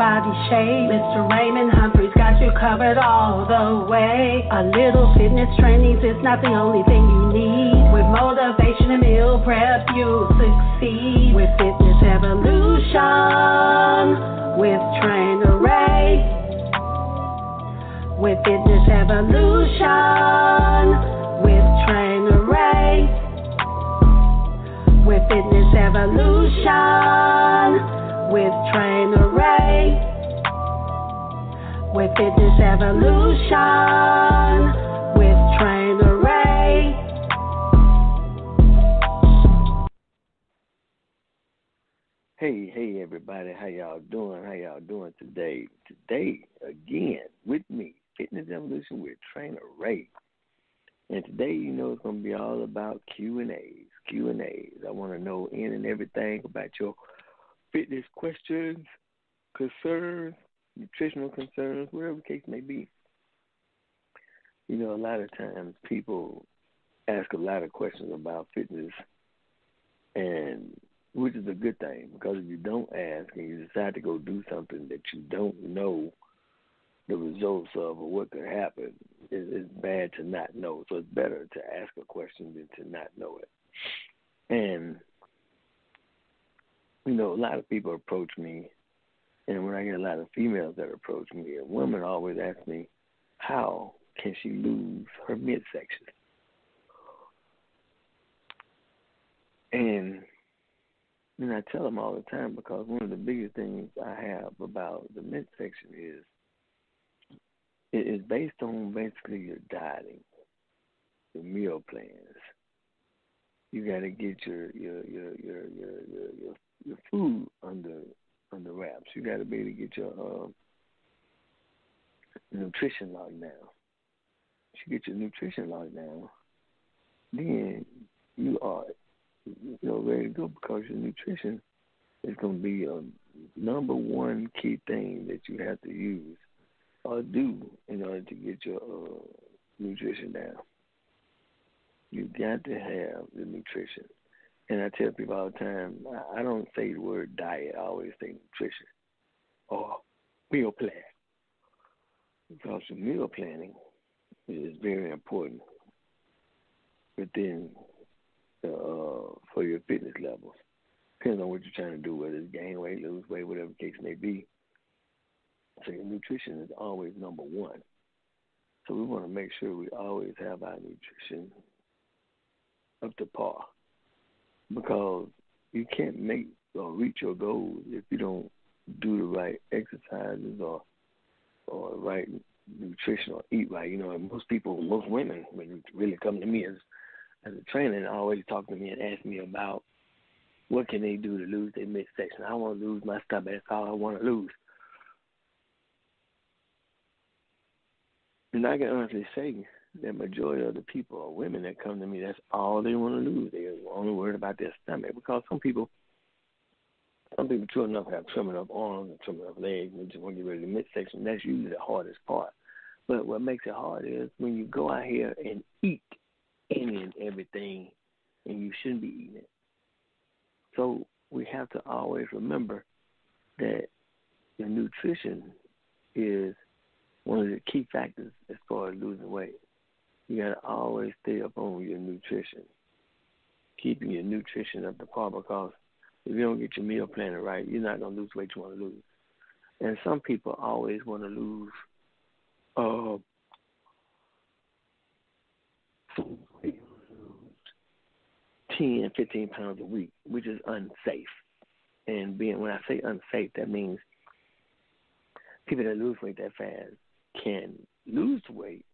body shape. Mr. Raymond Humphreys got you covered all the way. A little fitness training is not the only thing you need. With motivation and meal prep, you'll succeed. With Fitness Evolution, with Trainer Ray. With Fitness Evolution, with Trainer Ray. With Fitness Evolution, with Trainer Ray. With Fitness Evolution, with Trainer Ray. Hey everybody, how y'all doing? How y'all doing today? Today, again, with me, Fitness Evolution with Trainer Ray. And today, it's going to be all about Q&As. I want to know in and everything about your fitness questions, concerns, nutritional concerns, whatever the case may be. A lot of times people ask a lot of questions about fitness, and which is a good thing, because if you don't ask and you decide to go do something that you don't know the results of or what could happen, it's bad to not know. So it's better to ask a question than to not know it. And, a lot of people approach me, and when I get a lot of females that approach me, a woman always asks me, how can she lose her midsection? And I tell them all the time, because one of the biggest things I have about the midsection is it is based on basically your dieting, your meal plans. You got to get your food under wraps. You got to be able to get your nutrition locked down. If you get your nutrition locked down, then you are ready to go, because your nutrition is going to be a number one key thing that you have to use or do in order to get your nutrition down. You got to have the nutrition. And I tell people all the time, I don't say the word diet, I always say nutrition or meal plan. Because the meal planning is very important within for your fitness levels. Depends on what you're trying to do, whether it's gain weight, lose weight, whatever the case may be. So your nutrition is always number one. So we want to make sure we always have our nutrition up to par, because you can't make or reach your goals if you don't do the right exercises or right nutrition or eat right. Most women, when you really come to me as a trainer, and always talk to me and ask me about what can they do to lose their midsection. I want to lose my stomach. That's all I want to lose. And I can honestly say that majority of the people or women that come to me, that's all they want to lose. They're only worried about their stomach, because some people true enough have trim enough arms and trim enough legs, and they just want to get rid of the midsection. That's usually the hardest part. But what makes it hard is when you go out here and eat any and everything, and you shouldn't be eating it. So we have to always remember that your nutrition is one of the key factors as far as losing weight. You got to always stay up on your nutrition, keeping your nutrition up to par, because if you don't get your meal planning right, you're not going to lose weight you want to lose. And some people always want to lose 10, 15 pounds a week, which is unsafe. And when I say unsafe, that means people that lose weight that fast can lose weight,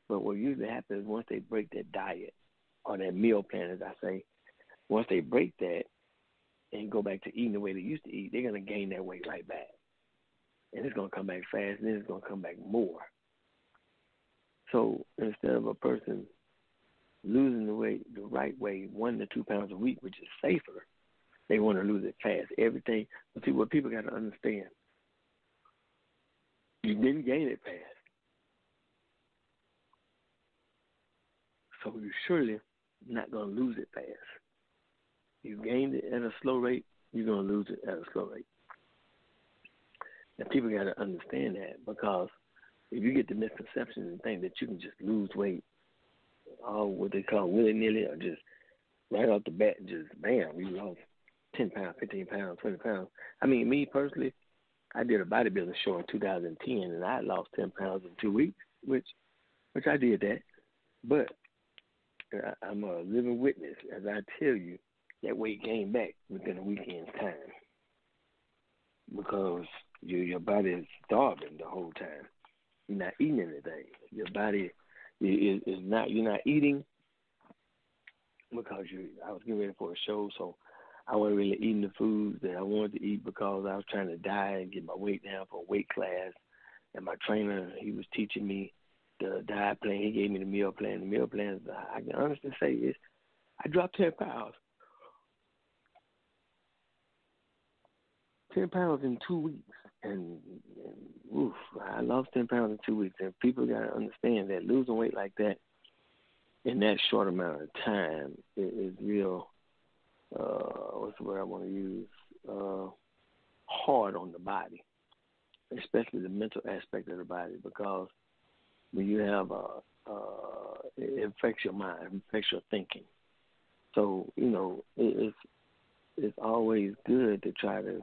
but what usually happens is once they break their diet or their meal plan, as I say, once they break that and go back to eating the way they used to eat, they're going to gain that weight right back. And it's going to come back fast, and then it's going to come back more. So instead of a person losing the weight the right way, 1 to 2 pounds a week, which is safer, they want to lose it fast. Everything. But see, what people got to understand, you didn't gain it fast. So you're surely not going to lose it fast. You gained it at a slow rate, you're going to lose it at a slow rate. And people got to understand that, because if you get the misconception and think that you can just lose weight, all what they call willy-nilly, or just right off the bat, just bam, you lost 10 pounds, 15 pounds, 20 pounds. I mean, me personally, I did a bodybuilding show in 2010, and I lost 10 pounds in 2 weeks, which I did that. But I'm a living witness, as I tell you, that weight came back within a weekend's time, because your body is starving the whole time. You're not eating anything. Your body is not. You're not eating because I was getting ready for a show, so I wasn't really eating the foods that I wanted to eat, because I was trying to diet and get my weight down for a weight class. And my trainer, he was teaching me the diet plan. He gave me the meal plan. The meal plan, I can honestly say, is I dropped 10 pounds. 10 pounds in 2 weeks. And oof, I lost 10 pounds in 2 weeks. And people got to understand that losing weight like that in that short amount of time is real, what's the word I want to use, hard on the body, especially the mental aspect of the body, because when you have it affects your mind, it affects your thinking. So, it's always good to try to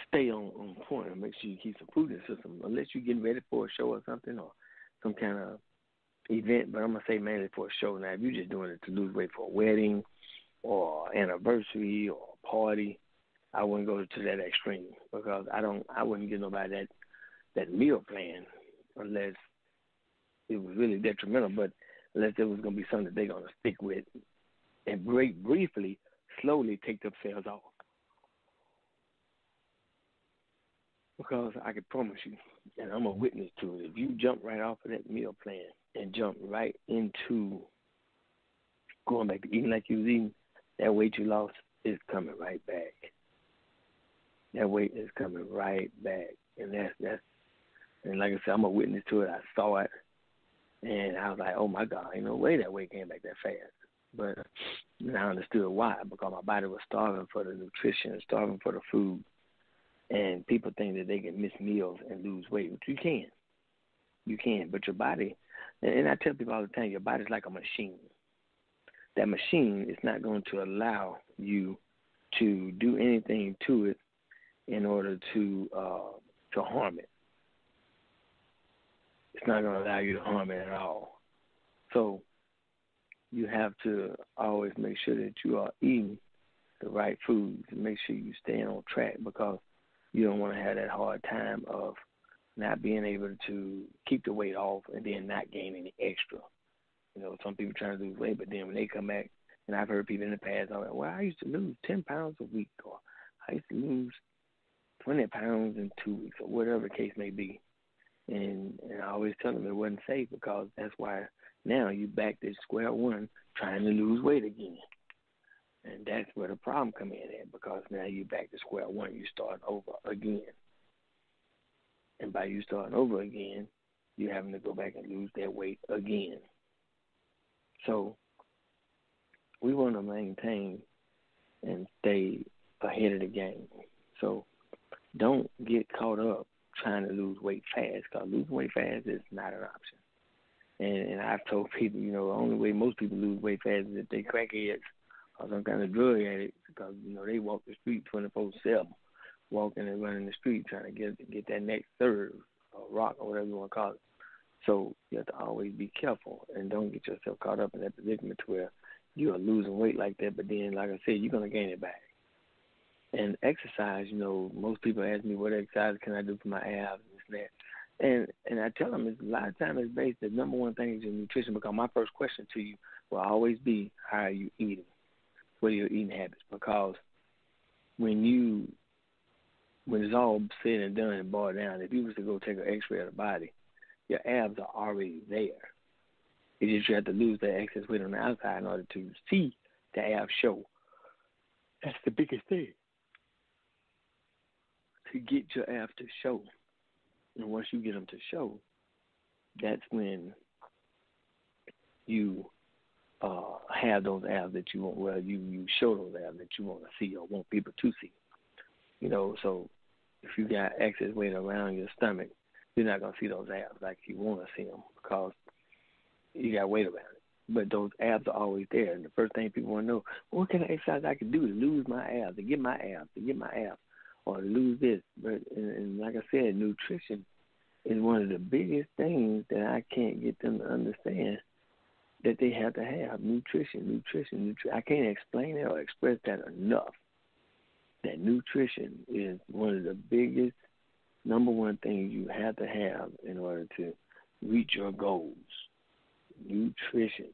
stay on point and make sure you keep some food in the system, unless you're getting ready for a show or something, or some kind of event. But I'm going to say mainly for a show. Now, if you're just doing it to lose weight for a wedding or anniversary or a party, I wouldn't go to that extreme, because I wouldn't give nobody that meal plan unless it was really detrimental, but unless it was going to be something that they're going to stick with and briefly, slowly take themselves off. Because I can promise you, and I'm a witness to it, if you jump right off of that meal plan and jump right into going back to eating like you was eating, that weight you lost is coming right back. That weight is coming right back. And that's and like I said, I'm a witness to it. I saw it, and I was like, oh, my God, ain't no way that weight came back that fast. But I understood why, because my body was starving for the nutrition, starving for the food. And people think that they can miss meals and lose weight, which you can. You can, but your body, and I tell people all the time, your body's like a machine. That machine is not going to allow you to do anything to it in order to harm it. It's not going to allow you to harm it at all. So you have to always make sure that you are eating the right foods and make sure you stay on track, because you don't want to have that hard time of not being able to keep the weight off and then not gain any extra. Some people trying to lose weight, but then when they come back, and I've heard people in the past, well, I used to lose 10 pounds a week, or I used to lose 20 pounds in 2 weeks, or whatever the case may be. And I always tell them it wasn't safe, because that's why now you back to square one trying to lose weight again. And that's where the problem come in at, because now you're back to square one. You start over again. And by you starting over again, you're having to go back and lose that weight again. So we want to maintain and stay ahead of the game. So don't get caught up trying to lose weight fast, because losing weight fast is not an option. And I've told people, the only way most people lose weight fast is if they crackheads or some kind of drug addict, because, they walk the street 24/7, walking and running the street trying to get that next serve or rock or whatever you want to call it. So you have to always be careful and don't get yourself caught up in that predicament to where you are losing weight like that, but then, like I said, you're going to gain it back. And exercise, most people ask me what exercise can I do for my abs and this and that. And I tell them a lot of times it's based, the number one thing is your nutrition, because my first question to you will always be, how are you eating? What are your eating habits? Because when it's all said and done and boiled down, if you was to go take an x-ray of the body, your abs are already there. It's just you have to lose that excess weight on the outside in order to see the abs show. That's the biggest thing. To get your abs to show. And once you get them to show, that's when you have those abs that you want. Well, you show those abs that you want to see or want people to see. So if you got excess weight around your stomach, you're not gonna see those abs like you want to see them because you got weight around it. But those abs are always there. And the first thing people want to know, what kind of exercise I can do to lose my abs, to get my abs, or to lose this. But and like I said, nutrition is one of the biggest things that I can't get them to understand that they have to have. Nutrition. I can't explain it or express that enough. That nutrition is one of the biggest, number one things you have to have in order to reach your goals. Nutrition.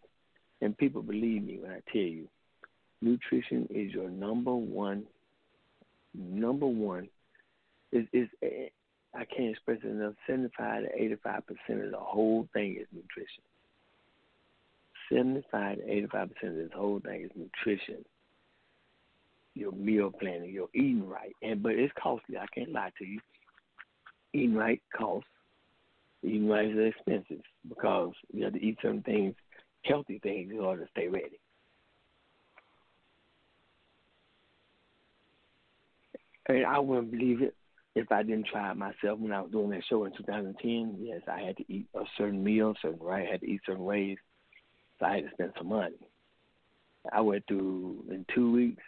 And people believe me when I tell you, nutrition is your number one. Is I can't express it enough. 75 to 85% of the whole thing is nutrition. 75 to 85% of this whole thing is nutrition. Your meal planning, your eating right, but it's costly. I can't lie to you. Eating right costs. Eating right is expensive because you have to eat certain things, healthy things, in order to stay ready. And I wouldn't believe it if I didn't try it myself when I was doing that show in 2010. Yes, I had to eat a certain meal, I had to eat certain ways, so I had to spend some money. I went through, in 2 weeks,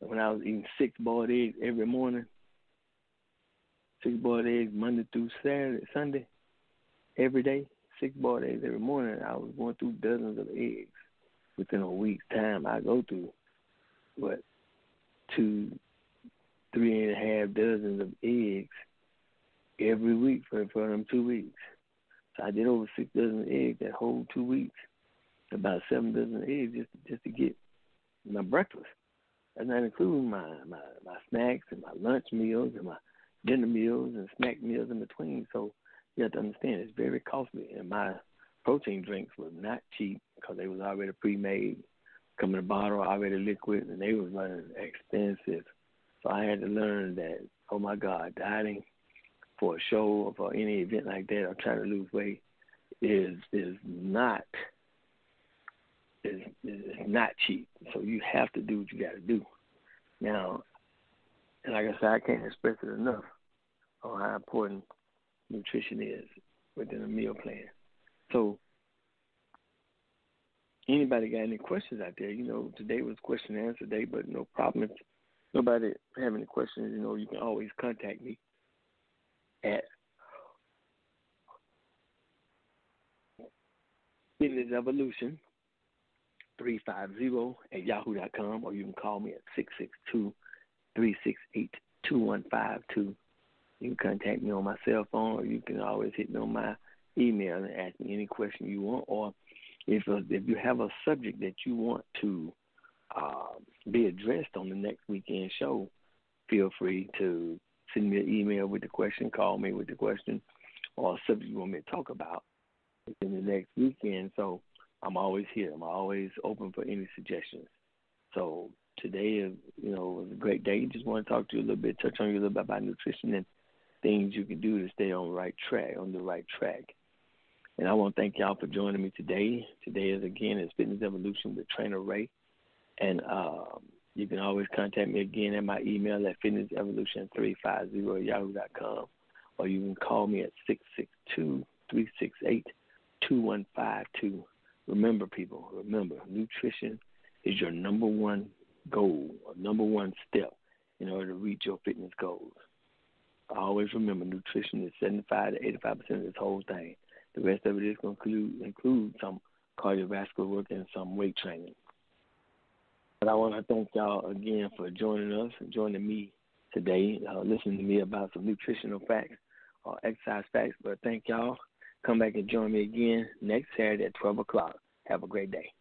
when I was eating 6 boiled eggs every morning, 6 boiled eggs Monday through Sunday, every day, 6 boiled eggs every morning, I was going through dozens of eggs. Within a week's time, I go through, 2, 3.5 dozens of eggs every week for them 2 weeks. So I did over 6 dozen eggs that whole 2 weeks, about 7 dozen eggs just to get my breakfast. That's not including my snacks and my lunch meals and my dinner meals and snack meals in between. So you have to understand it's very costly. And my protein drinks were not cheap because they was already pre-made, come in a bottle, already liquid, and they was running expensive. So I had to learn that, oh my God, dieting for a show or for any event like that or trying to lose weight is not cheap. So you have to do what you got to do. Now, and like I said, I can't express it enough on how important nutrition is within a meal plan. So anybody got any questions out there? Today was question and answer day, but no problem. If nobody have any questions, you can always contact me at Fitness Evolution 350@yahoo.com, or you can call me at 662-368-2152. You can contact me on my cell phone, or you can always hit me on my email and ask me any question you want. Or if you have a subject that you want to be addressed on the next weekend show, feel free to send me an email with the question, call me with the question, or a subject you want me to talk about in the next weekend. So I'm always here. I'm always open for any suggestions. So today was a great day. Just want to talk to you a little bit, touch on you a little bit about nutrition and things you can do to stay on the right track. And I want to thank y'all for joining me today. Today is Fitness Evolution with Trainer Ray. And you can always contact me again at my email at fitnessevolution350@yahoo.com, or you can call me at 662-368-2152. Remember, people, nutrition is your number one goal or number one step in order to reach your fitness goals. I always remember nutrition is 75 to 85% of this whole thing. The rest of it is going to include some cardiovascular work and some weight training. But I want to thank y'all again for joining us and joining me today, listening to me about some nutritional facts or exercise facts. But thank y'all. Come back and join me again next Saturday at 12 o'clock. Have a great day.